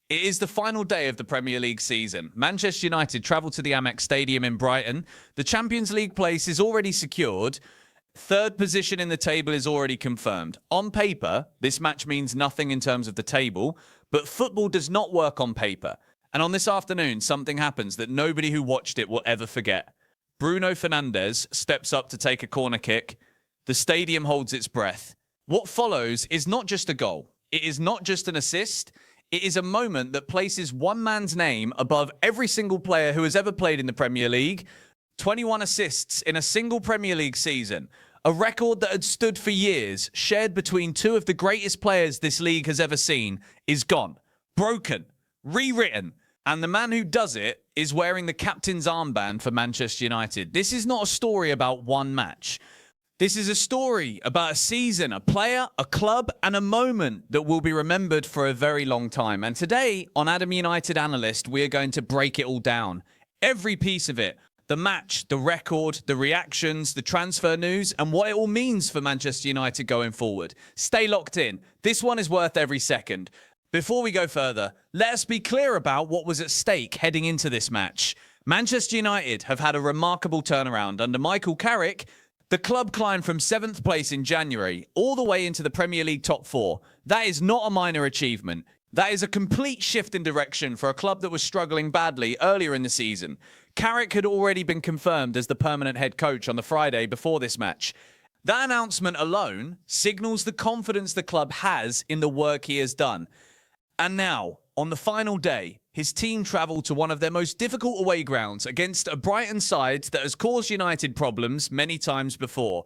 It is the final day of the Premier League season. Manchester United travel to the Amex Stadium in Brighton. The Champions League place is already secured. Third position in the table is already confirmed. On paper, this match means nothing in terms of the table, but football does not work on paper. And on this afternoon, something happens that nobody who watched it will ever forget. Bruno Fernandes steps up to take a corner kick. The stadium holds its breath. What follows is not just a goal. It is not just an assist. It is a moment that places one man's name above every single player who has ever played in the Premier League. 21 assists in a single Premier League season. A record that had stood for years, shared between two of the greatest players this league has ever seen, is gone. Broken. Rewritten. And the man who does it is wearing the captain's armband for Manchester United. This is not a story about one match. This is a story about a season, a player, a club, and a moment that will be remembered for a very long time. And today, on Adam United Analyst, we are going to break it all down. Every piece of it. The match, the record, the reactions, the transfer news, and what it all means for Manchester United going forward. Stay locked in. This one is worth every second. Before we go further, let us be clear about what was at stake heading into this match. Manchester United have had a remarkable turnaround under Michael Carrick. The club climbed from 7th place in January all the way into the Premier League top 4. That is not a minor achievement. That is a complete shift in direction for a club that was struggling badly earlier in the season. Carrick had already been confirmed as the permanent head coach on the Friday before this match. That announcement alone signals the confidence the club has in the work he has done. And now, on the final day, his team travelled to one of their most difficult away grounds against a Brighton side that has caused United problems many times before.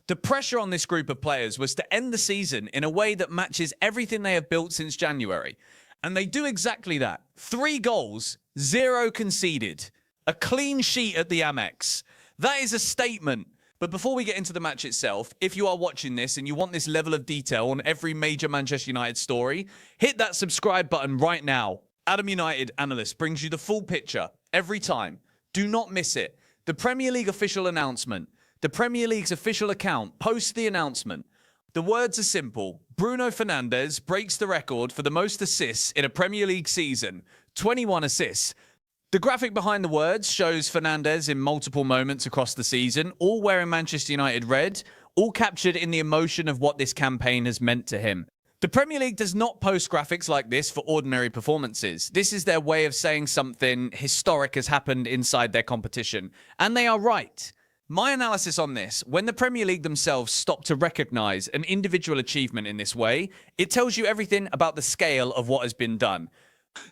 The pressure on this group of players was to end the season in a way that matches everything they have built since January. And they do exactly that. 3 goals, 0 conceded. A clean sheet at the Amex. That is a statement. But before we get into the match itself, if you are watching this and you want this level of detail on every major Manchester United story, hit that subscribe button right now. Adam United Analyst brings you the full picture every time. Do not miss it. The Premier League official announcement. The Premier League's official account posts the announcement. The words are simple. Bruno Fernandes breaks the record for the most assists in a Premier League season. 21 assists. The graphic behind the words shows Fernandes in multiple moments across the season, all wearing Manchester United red, all captured in the emotion of what this campaign has meant to him. The Premier League does not post graphics like this for ordinary performances. This is their way of saying something historic has happened inside their competition. And they are right. My analysis on this, when the Premier League themselves stop to recognise an individual achievement in this way, it tells you everything about the scale of what has been done.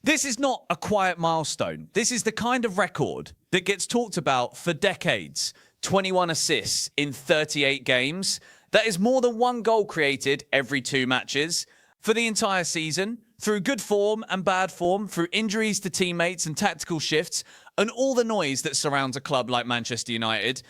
This is not a quiet milestone. This is the kind of record that gets talked about for decades. 21 assists in 38 games. That is more than 1 goal created every 2 matches. For the entire season, through good form and bad form, through injuries to teammates and tactical shifts, and all the noise that surrounds a club like Manchester United,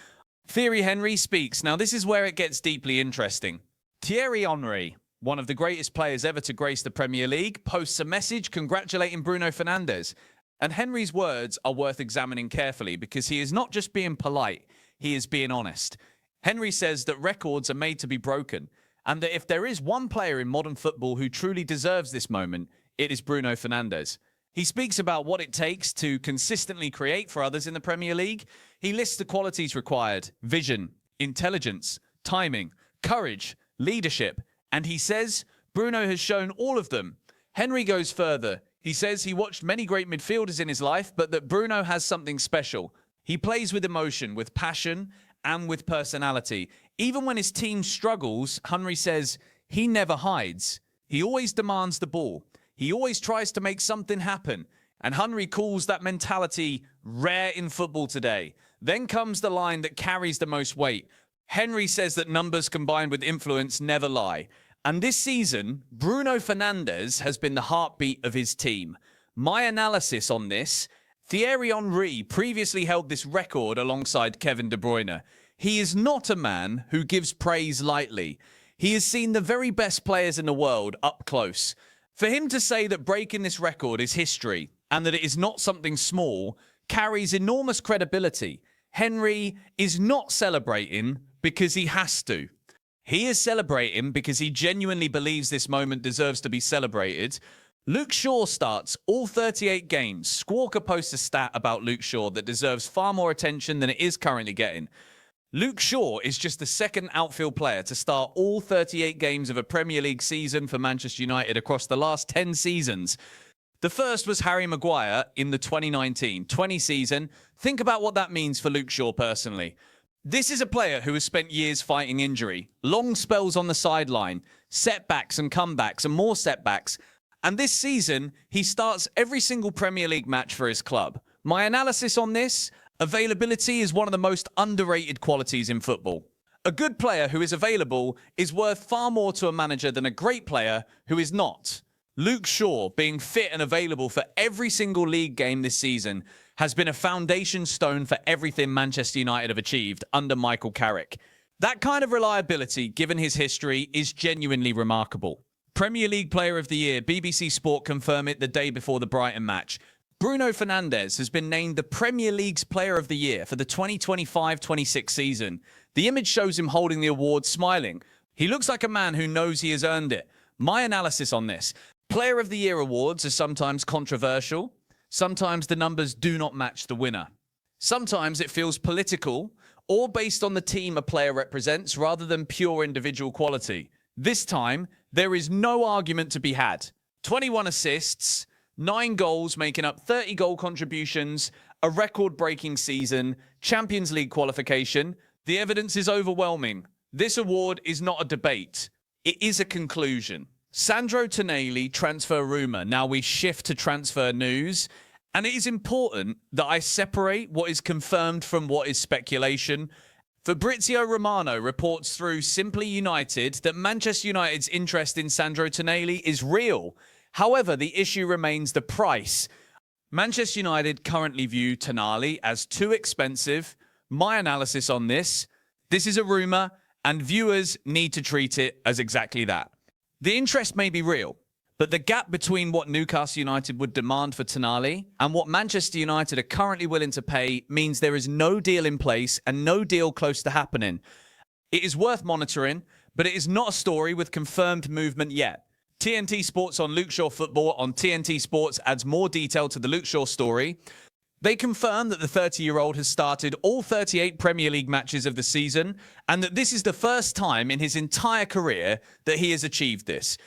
Thierry Henry speaks. Now this is where it gets deeply interesting. Thierry Henry, one of the greatest players ever to grace the Premier League, posts a message congratulating Bruno Fernandes. And Henry's words are worth examining carefully because he is not just being polite, he is being honest. Henry says that records are made to be broken and that if there is one player in modern football who truly deserves this moment, it is Bruno Fernandes. He speaks about what it takes to consistently create for others in the Premier League. He lists the qualities required: vision, intelligence, timing, courage, leadership. And he says Bruno has shown all of them. Henry goes further. He says he watched many great midfielders in his life, but that Bruno has something special. He plays with emotion, with passion, and with personality. Even when his team struggles, Henry says he never hides. He always demands the ball. He always tries to make something happen. And Henry calls that mentality rare in football today. Then comes the line that carries the most weight. Henry says that numbers combined with influence never lie. And this season, Bruno Fernandes has been the heartbeat of his team. My analysis on this: Thierry Henry previously held this record alongside Kevin De Bruyne. He is not a man who gives praise lightly. He has seen the very best players in the world up close. For him to say that breaking this record is history and that it is not something small carries enormous credibility. Henry is not celebrating because he has to. He is celebrating because he genuinely believes this moment deserves to be celebrated. Luke Shaw starts all 38 games. Squawka posts a stat about Luke Shaw that deserves far more attention than it is currently getting. Luke Shaw is just the second outfield player to start all 38 games of a Premier League season for Manchester United across the last 10 seasons. The first was Harry Maguire in the 2019-20 season. Think about what that means for Luke Shaw personally. This is a player who has spent years fighting injury, long spells on the sideline, setbacks and comebacks and more setbacks. And this season, he starts every single Premier League match for his club. My analysis on this: availability is one of the most underrated qualities in football. A good player who is available is worth far more to a manager than a great player who is not. Luke Shaw being fit and available for every single league game this season has been a foundation stone for everything Manchester United have achieved under Michael Carrick. That kind of reliability, given his history, is genuinely remarkable. Premier League Player of the Year, BBC Sport confirm it the day before the Brighton match. Bruno Fernandes has been named the Premier League's Player of the Year for the 2025-26 season. The image shows him holding the award smiling. He looks like a man who knows he has earned it. My analysis on this: Player of the Year awards are sometimes controversial. Sometimes the numbers do not match the winner. Sometimes it feels political or based on the team a player represents rather than pure individual quality. This time, there is no argument to be had. 21 assists, 9 goals making up 30 goal contributions, a record-breaking season, Champions League qualification. The evidence is overwhelming. This award is not a debate. It is a conclusion. Sandro Tonali transfer rumour. Now we shift to transfer news. And it is important that I separate what is confirmed from what is speculation. Fabrizio Romano reports through Simply United that Manchester United's interest in Sandro Tonali is real. However, the issue remains the price. Manchester United currently view Tonali as too expensive. My analysis on this: this is a rumour, and viewers need to treat it as exactly that. The interest may be real, but the gap between what Newcastle United would demand for Tonali and what Manchester United are currently willing to pay means there is no deal in place and no deal close to happening. It is worth monitoring, but it is not a story with confirmed movement yet. TNT Sports on Luke Shaw football on TNT Sports adds more detail to the Luke Shaw story. They confirm that the 30-year-old has started all 38 Premier League matches of the season and that this is the first time in his entire career that he has achieved this.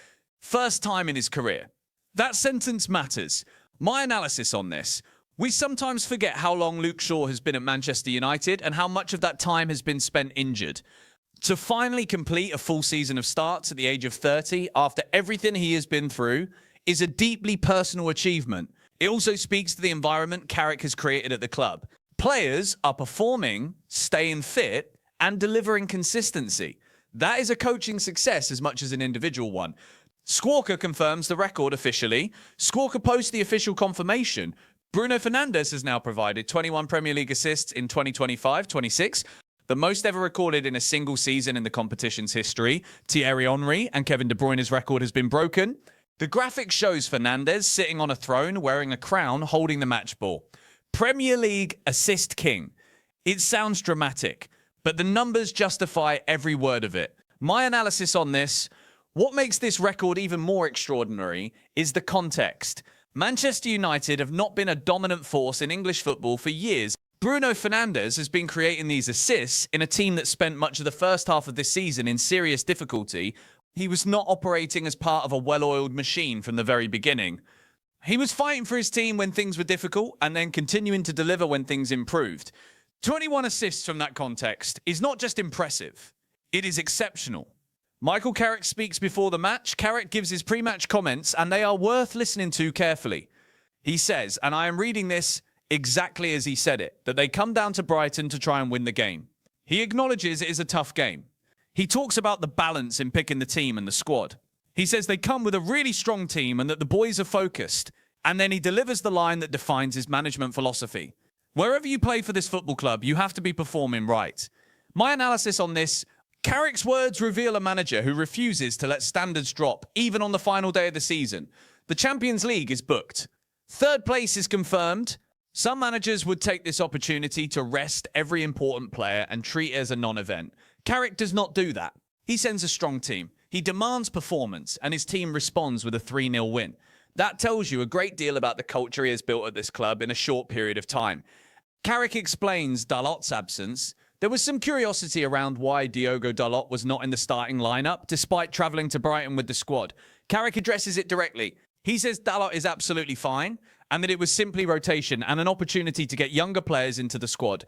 First time in his career. That sentence matters. My analysis on this: we sometimes forget how long Luke Shaw has been at Manchester United and how much of that time has been spent injured. To finally complete a full season of starts at the age of 30 after everything he has been through is a deeply personal achievement. It also speaks to the environment Carrick has created at the club. Players are performing, staying fit, and delivering consistency. That is a coaching success as much as an individual one. Squawka confirms the record officially. Squawka posts the official confirmation. Bruno Fernandes has now provided 21 Premier League assists in 2025-26, the most ever recorded in a single season in the competition's history. Thierry Henry and Kevin De Bruyne's record has been broken. The graphic shows Fernandes sitting on a throne wearing a crown holding the match ball. Premier League assist king. It sounds dramatic, but the numbers justify every word of it. My analysis on this: what makes this record even more extraordinary is the context. Manchester United have not been a dominant force in English football for years. Bruno Fernandes has been creating these assists in a team that spent much of the first half of this season in serious difficulty. He was not operating as part of a well-oiled machine from the very beginning. He was fighting for his team when things were difficult and then continuing to deliver when things improved. 21 assists from that context is not just impressive, it is exceptional. Michael Carrick speaks before the match. Carrick gives his pre-match comments, and they are worth listening to carefully. He says, and I am reading this exactly as he said it, that they come down to Brighton to try and win the game. He acknowledges it is a tough game. He talks about the balance in picking the team and the squad. He says they come with a really strong team and that the boys are focused. And then he delivers the line that defines his management philosophy. Wherever you play for this football club, you have to be performing right. My analysis on this: Carrick's words reveal a manager who refuses to let standards drop, even on the final day of the season. The Champions League is booked. Third place is confirmed. Some managers would take this opportunity to rest every important player and treat it as a non-event. Carrick does not do that. He sends a strong team. He demands performance, and his team responds with a 3-0 win. That tells you a great deal about the culture he has built at this club in a short period of time. Carrick explains Dalot's absence. There was some curiosity around why Diogo Dalot was not in the starting lineup, despite travelling to Brighton with the squad. Carrick addresses it directly. He says Dalot is absolutely fine, and that it was simply rotation and an opportunity to get younger players into the squad.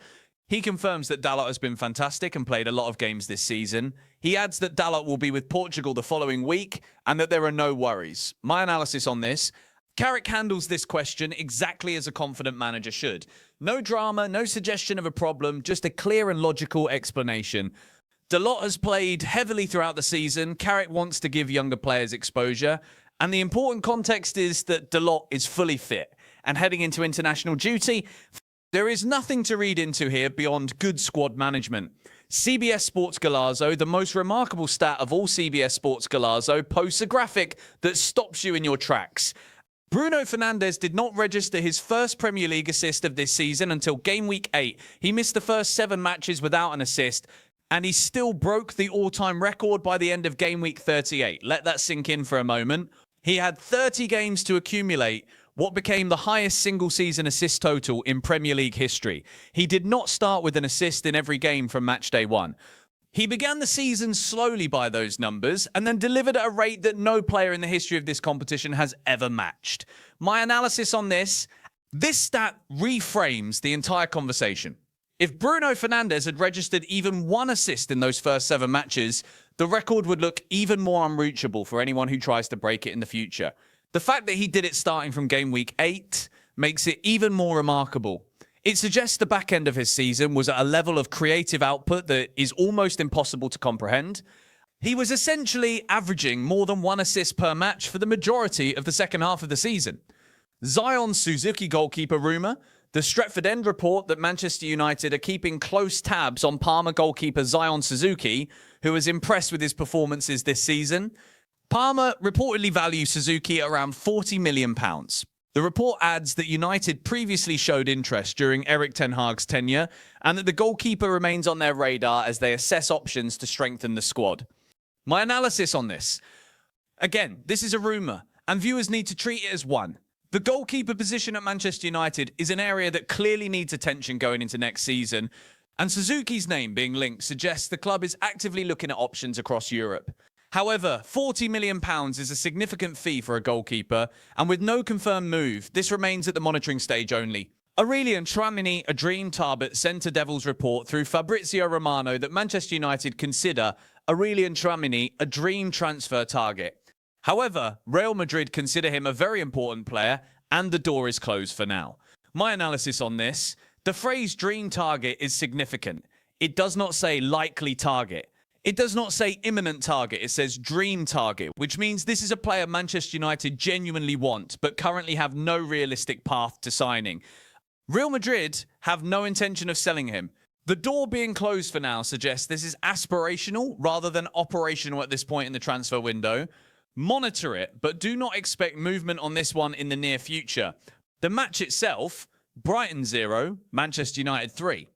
He confirms that Dalot has been fantastic and played a lot of games this season. He adds that Dalot will be with Portugal the following week and that there are no worries. My analysis on this: Carrick handles this question exactly as a confident manager should. No drama, no suggestion of a problem, just a clear and logical explanation. Dalot has played heavily throughout the season. Carrick wants to give younger players exposure. And the important context is that Dalot is fully fit and heading into international duty. There is nothing to read into here beyond good squad management. CBS Sports Golazo, the most remarkable stat of all CBS Sports Golazo, posts a graphic that stops you in your tracks. Bruno Fernandes did not register his first Premier League assist of this season until game week 8. He missed the first 7 matches without an assist, and he still broke the all-time record by the end of game week 38. Let that sink in for a moment. He had 30 games to accumulate what became the highest single-season assist total in Premier League history. He did not start with an assist in every game from match day 1. He began the season slowly by those numbers and then delivered at a rate that no player in the history of this competition has ever matched. My analysis on this stat reframes the entire conversation. If Bruno Fernandes had registered even 1 assist in those first 7 matches, the record would look even more unreachable for anyone who tries to break it in the future. The fact that he did it starting from game week 8 makes it even more remarkable. It suggests the back end of his season was at a level of creative output that is almost impossible to comprehend. He was essentially averaging more than 1 assist per match for the majority of the second half of the season. Zion Suzuki goalkeeper rumour. The Stretford End report that Manchester United are keeping close tabs on Parma goalkeeper Zion Suzuki, who was impressed with his performances this season. Parma reportedly values Suzuki at around £40 million. The report adds that United previously showed interest during Erik ten Hag's tenure and that the goalkeeper remains on their radar as they assess options to strengthen the squad. My analysis on this: again, this is a rumour, and viewers need to treat it as one. The goalkeeper position at Manchester United is an area that clearly needs attention going into next season, and Suzuki's name being linked suggests the club is actively looking at options across Europe. However, £40 million is a significant fee for a goalkeeper, and with no confirmed move, this remains at the monitoring stage only. Aurelien Tchouameni, a dream target, sent to Devils report through Fabrizio Romano that Manchester United consider Aurelien Tchouameni a dream transfer target. However, Real Madrid consider him a very important player, and the door is closed for now. My analysis on this: the phrase dream target is significant. It does not say likely target. It does not say imminent target, it says dream target, which means this is a player Manchester United genuinely want, but currently have no realistic path to signing. Real Madrid have no intention of selling him. The door being closed for now suggests this is aspirational rather than operational at this point in the transfer window. Monitor it, but do not expect movement on this one in the near future. The match itself: Brighton 0, Manchester United 3.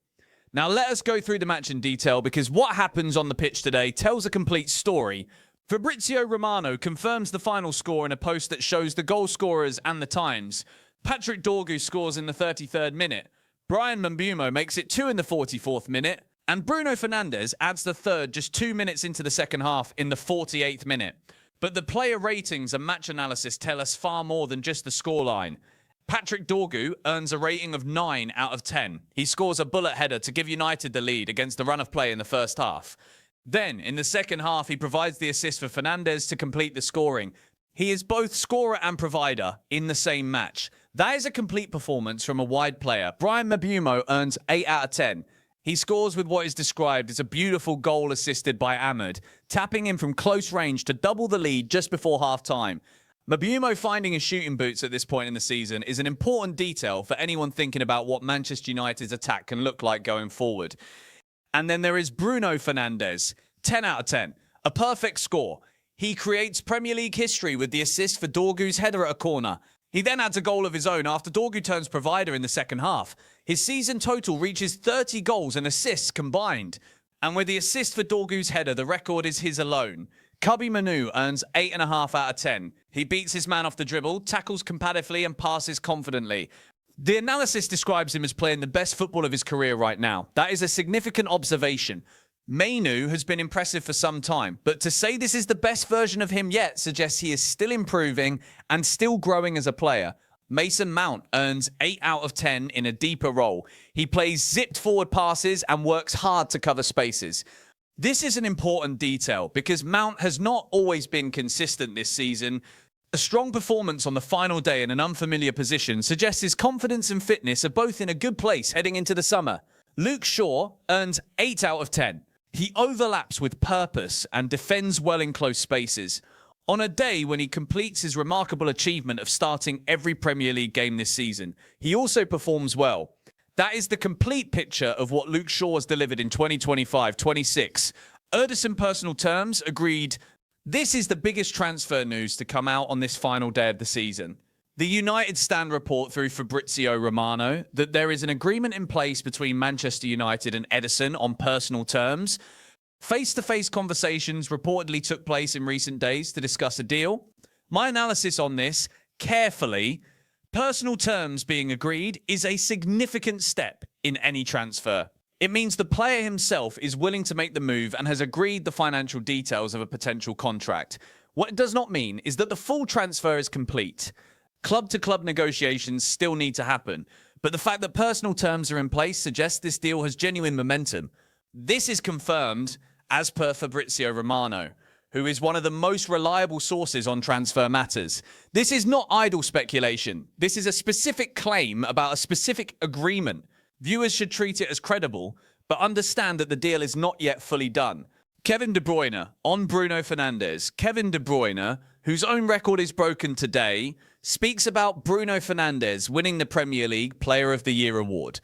Now let us go through the match in detail, because what happens on the pitch today tells a complete story. Fabrizio Romano confirms the final score in a post that shows the goal scorers and the times. Patrick Dorgu scores in the 33rd minute. Bryan Mbeumo makes it 2 in the 44th minute. And Bruno Fernandes adds the third just 2 minutes into the second half in the 48th minute. But the player ratings and match analysis tell us far more than just the scoreline. Patrick Dorgu earns a rating of 9 out of 10. He scores a bullet header to give United the lead against the run of play in the first half. Then, in the second half, he provides the assist for Fernandes to complete the scoring. He is both scorer and provider in the same match. That is a complete performance from a wide player. Bryan Mbeumo earns 8 out of 10. He scores with what is described as a beautiful goal assisted by Ahmed, tapping him from close range to double the lead just before half-time. Mbeumo finding his shooting boots at this point in the season is an important detail for anyone thinking about what Manchester United's attack can look like going forward. And then there is Bruno Fernandes, 10 out of 10. A perfect score. He creates Premier League history with the assist for Dorgu's header at a corner. He then adds a goal of his own after Dorgu turns provider in the second half. His season total reaches 30 goals and assists combined. And with the assist for Dorgu's header, the record is his alone. Cubby Manu earns 8.5 out of 10. He beats his man off the dribble, tackles combatively, and passes confidently. The analysis describes him as playing the best football of his career right now. That is a significant observation. Manu has been impressive for some time, but to say this is the best version of him yet suggests he is still improving and still growing as a player. Mason Mount earns 8 out of 10 in a deeper role. He plays zipped forward passes and works hard to cover spaces. This is an important detail because Mount has not always been consistent this season. A strong performance on the final day in an unfamiliar position suggests his confidence and fitness are both in a good place heading into the summer. Luke Shaw earns 8 out of 10. He overlaps with purpose and defends well in close spaces. On a day when he completes his remarkable achievement of starting every Premier League game this season, he also performs well. That is the complete picture of what Luke Shaw has delivered in 2025-26. Ederson personal terms agreed, this is the biggest transfer news to come out on this final day of the season. The United Stand report through Fabrizio Romano that there is an agreement in place between Manchester United and Ederson on personal terms. Face-to-face conversations reportedly took place in recent days to discuss a deal. My analysis on this, carefully, personal terms being agreed is a significant step in any transfer. It means the player himself is willing to make the move and has agreed the financial details of a potential contract. What it does not mean is that the full transfer is complete. Club-to-club negotiations still need to happen, but the fact that personal terms are in place suggests this deal has genuine momentum. This is confirmed as per Fabrizio Romano, who is one of the most reliable sources on transfer matters. This is not idle speculation. This is a specific claim about a specific agreement. Viewers should treat it as credible, but understand that the deal is not yet fully done. Kevin De Bruyne on Bruno Fernandes. Kevin De Bruyne, whose own record is broken today, speaks about Bruno Fernandes winning the Premier League Player of the Year award.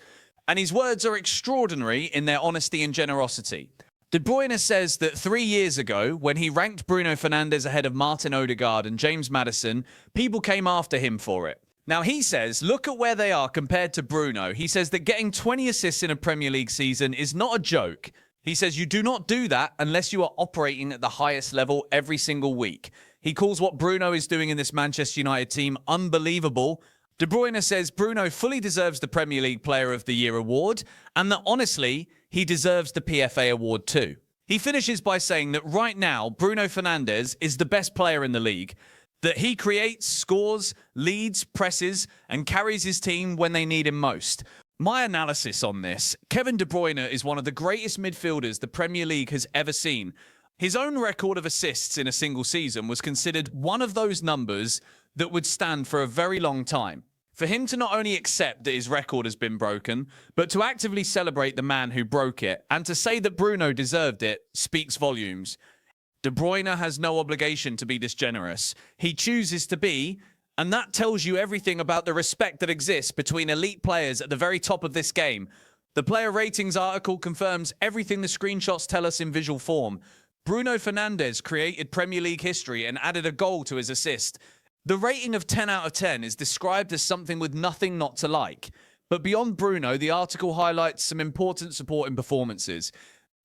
And his words are extraordinary in their honesty and generosity. De Bruyne says that 3 years ago, when he ranked Bruno Fernandes ahead of Martin Odegaard and James Maddison, people came after him for it. Now he says, look at where they are compared to Bruno. He says that getting 20 assists in a Premier League season is not a joke. He says you do not do that unless you are operating at the highest level every single week. He calls what Bruno is doing in this Manchester United team unbelievable. De Bruyne says Bruno fully deserves the Premier League Player of the Year award and that honestly, he deserves the PFA award too. He finishes by saying that right now, Bruno Fernandes is the best player in the league, that he creates, scores, leads, presses, and carries his team when they need him most. My analysis on this, Kevin De Bruyne is one of the greatest midfielders the Premier League has ever seen. His own record of assists in a single season was considered one of those numbers that would stand for a very long time. For him to not only accept that his record has been broken, but to actively celebrate the man who broke it, and to say that Bruno deserved it, speaks volumes. De Bruyne has no obligation to be this generous. He chooses to be, and that tells you everything about the respect that exists between elite players at the very top of this game. The player ratings article confirms everything the screenshots tell us in visual form. Bruno Fernandes created Premier League history and added a goal to his assist. The rating of 10 out of 10 is described as something with nothing not to like. But beyond Bruno, the article highlights some important supporting performances.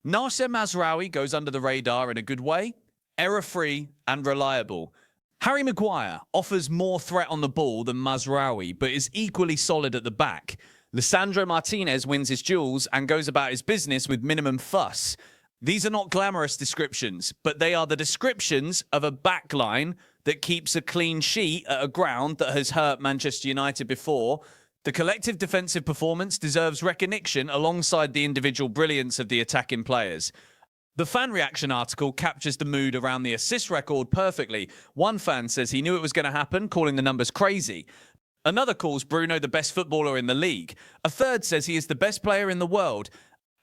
Nasser Mazraoui goes under the radar in a good way, error-free and reliable. Harry Maguire offers more threat on the ball than Mazraoui, but is equally solid at the back. Lisandro Martinez wins his duels and goes about his business with minimum fuss. These are not glamorous descriptions, but they are the descriptions of a backline that keeps a clean sheet at a ground that has hurt Manchester United before. The collective defensive performance deserves recognition alongside the individual brilliance of the attacking players. The fan reaction article captures the mood around the assist record perfectly. One fan says he knew it was going to happen, calling the numbers crazy. Another calls Bruno the best footballer in the league. A third says he is the best player in the world.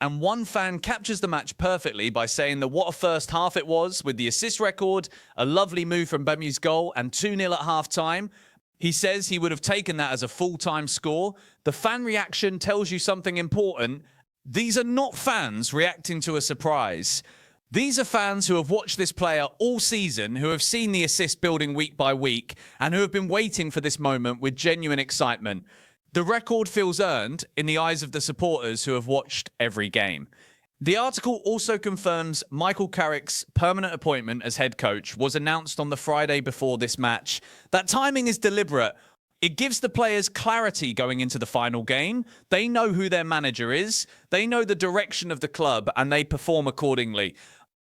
And one fan captures the match perfectly by saying that what a first half it was, with the assist record, a lovely move from Bruyne'S goal and 2-0 at half-time. He says he would have taken that as a full-time score. The fan reaction tells you something important. These are not fans reacting to a surprise. These are fans who have watched this player all season, who have seen the assist building week by week, and who have been waiting for this moment with genuine excitement. The record feels earned in the eyes of the supporters who have watched every game. The article also confirms Michael Carrick's permanent appointment as head coach was announced on the Friday before this match. That timing is deliberate. It gives the players clarity going into the final game. They know who their manager is, they know the direction of the club, and they perform accordingly.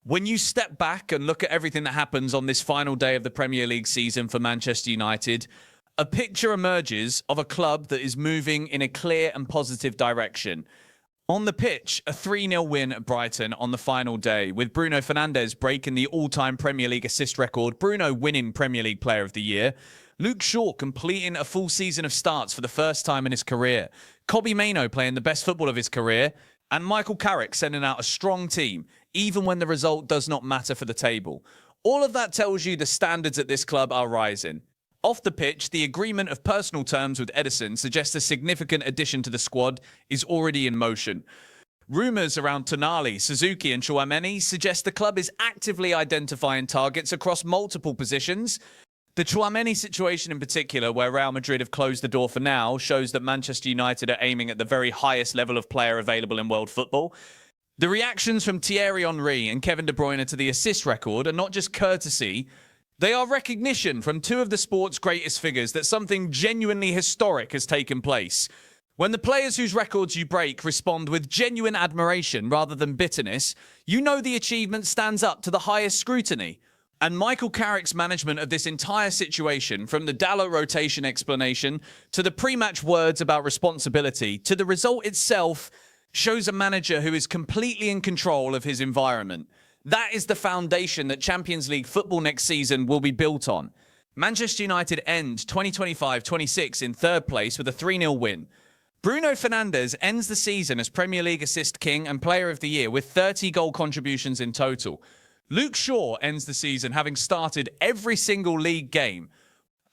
When you step back and look at everything that happens on this final day of the Premier League season for Manchester United, a picture emerges of a club that is moving in a clear and positive direction. On the pitch, a 3-0 win at Brighton on the final day, with Bruno Fernandes breaking the all-time Premier League assist record, Bruno winning Premier League Player of the Year, Luke Shaw completing a full season of starts for the first time in his career, Kobbie Mainoo playing the best football of his career, and Michael Carrick sending out a strong team, even when the result does not matter for the table. All of that tells you the standards at this club are rising. Off the pitch, the agreement of personal terms with Ederson suggests a significant addition to the squad is already in motion. Rumours around Tonali, Suzuki and Tchouaméni suggest the club is actively identifying targets across multiple positions. The Tchouaméni situation in particular, where Real Madrid have closed the door for now, shows that Manchester United are aiming at the very highest level of player available in world football. The reactions from Thierry Henry and Kevin De Bruyne to the assist record are not just courtesy, they are recognition from two of the sport's greatest figures that something genuinely historic has taken place. When the players whose records you break respond with genuine admiration rather than bitterness, you know the achievement stands up to the highest scrutiny. And Michael Carrick's management of this entire situation, from the Dalot rotation explanation to the pre-match words about responsibility to the result itself, shows a manager who is completely in control of his environment. That is the foundation that Champions League football next season will be built on. Manchester United end 2025-26 in third place with a 3-0 win. Bruno Fernandes ends the season as Premier League Assist King and Player of the Year with 30 goal contributions in total. Luke Shaw ends the season having started every single league game.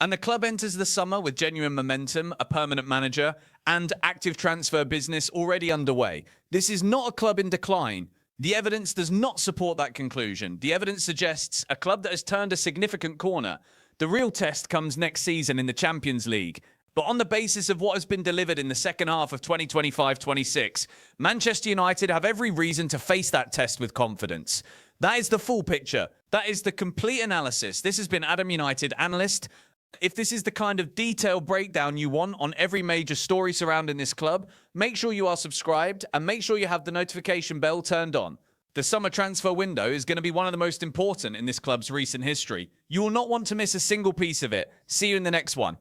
And the club enters the summer with genuine momentum, a permanent manager, and active transfer business already underway. This is not a club in decline. The evidence does not support that conclusion. The evidence suggests a club that has turned a significant corner. The real test comes next season in the Champions League. But on the basis of what has been delivered in the second half of 2025-26, Manchester United have every reason to face that test with confidence. That is the full picture. That is the complete analysis. This has been Adam United Analyst. If this is the kind of detailed breakdown you want on every major story surrounding this club, make sure you are subscribed and make sure you have the notification bell turned on. The summer transfer window is going to be one of the most important in this club's recent history. You will not want to miss a single piece of it. See you in the next one.